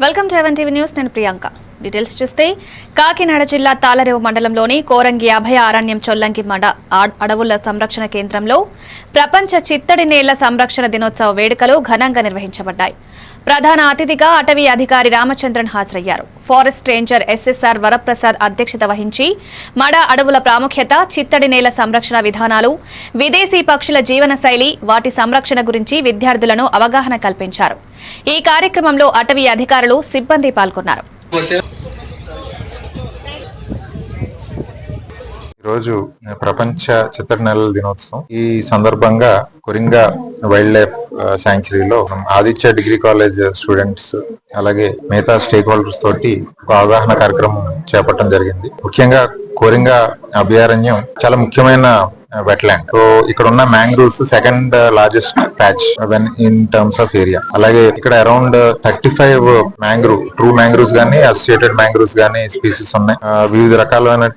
Welcome to even TV news. నేను Priyanka. Details చూస్తే కాకినాడ జిల్లా తాళరేవు మండలంలోని కోరంగి అభయ అరణ్యం చొల్లంకి మండ అడవుల సంరక్షణ కేంద్రంలో ప్రపంచ చిత్తడి నేళ్ల సంరక్షణ దినోత్సవ వేడుకలు ఘనంగా నిర్వహించబడ్డాయి. ప్రధాన అతిథిగా అటవీ అధికారి రామచంద్రన్ హాజరయ్యారు. ఫారెస్ట్ రేంజర్ ఎస్ఎస్ఆర్ వరప్రసాద్ అధ్యక్షత వహించి మడ అడవుల ప్రాముఖ్యత, చిత్తడి నేల సంరక్షణ విధానాలు, విదేశీ పక్షుల జీవన శైలి, వాటి సంరక్షణ గురించి విద్యార్థులను అవగాహన కల్పించారు. ఈ కార్యక్రమంలో అటవీ అధికారులు, సిబ్బంది పాల్గొన్నారు. ఈరోజు ప్రపంచ చిత్తడి నేలల దినోత్సవం. ఈ సందర్భంగా కొరింగా వైల్డ్ లైఫ్ శాంక్చురీలో ఆదిత్య డిగ్రీ కాలేజ్ స్టూడెంట్స్ అలాగే మిగతా స్టేక్ హోల్డర్స్ తోటి ఒక అవగాహన కార్యక్రమం చేపట్టడం జరిగింది. ముఖ్యంగా కొరింగా అభయారణ్యం చాలా ముఖ్యమైన వెట్లాండ్. సో ఇక్కడ ఉన్న mangroves second largest patch in terms of area. అలాగే ఇక్కడ అరౌండ్ 35 ట్రూ మ్యాంగ్రూవ్స్ గానీ, అసోసియేటెడ్ మ్యాంగ్రూవ్స్ గానీ స్పీసీస్ ఉన్నాయి. వివిధ రకాలైన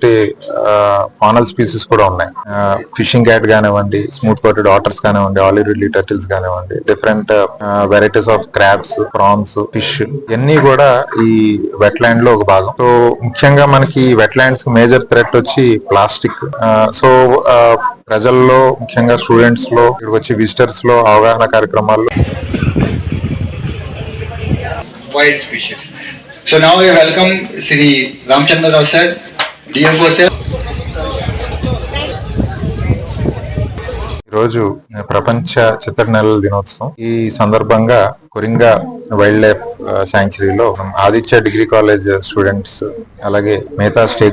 ఫానల్ స్పీసీస్ కూడా ఉన్నాయి. ఫిషింగ్ క్యాట్ కానివ్వండి, స్మూత్ కోటెడ్ ఆటర్స్ కానివ్వండి, ఆలివ్ రిడ్లీ టర్టిల్స్ కానివ్వండి, different varieties of crabs, prawns, fish ఇవన్నీ కూడా ఈ వెట్లాండ్ లో ఒక భాగం. సో ముఖ్యంగా మనకి వెట్లాండ్స్ మేజర్ థ్రెట్ వచ్చి ప్లాస్టిక్. సో ప్రజల్లో, ముఖ్యంగా స్టూడెంట్స్ లో, ఇక్కడికి వచ్చి విజిటర్స్ లో అవగాహన కార్యక్రమాల్లో wild species. So now we welcome Sri Ramchandra Rao sir, DFO sir. ఈరోజు ప్రపంచ చిత్తడి నేలల దినోత్సవం. ఈ సందర్భంగా కొరింగా వైల్డ్ లైఫ్ శాంక్చురీలో ఆదిత్య డిగ్రీ కాలేజ్ స్టూడెంట్స్ అలాగే మిగతా స్టేక్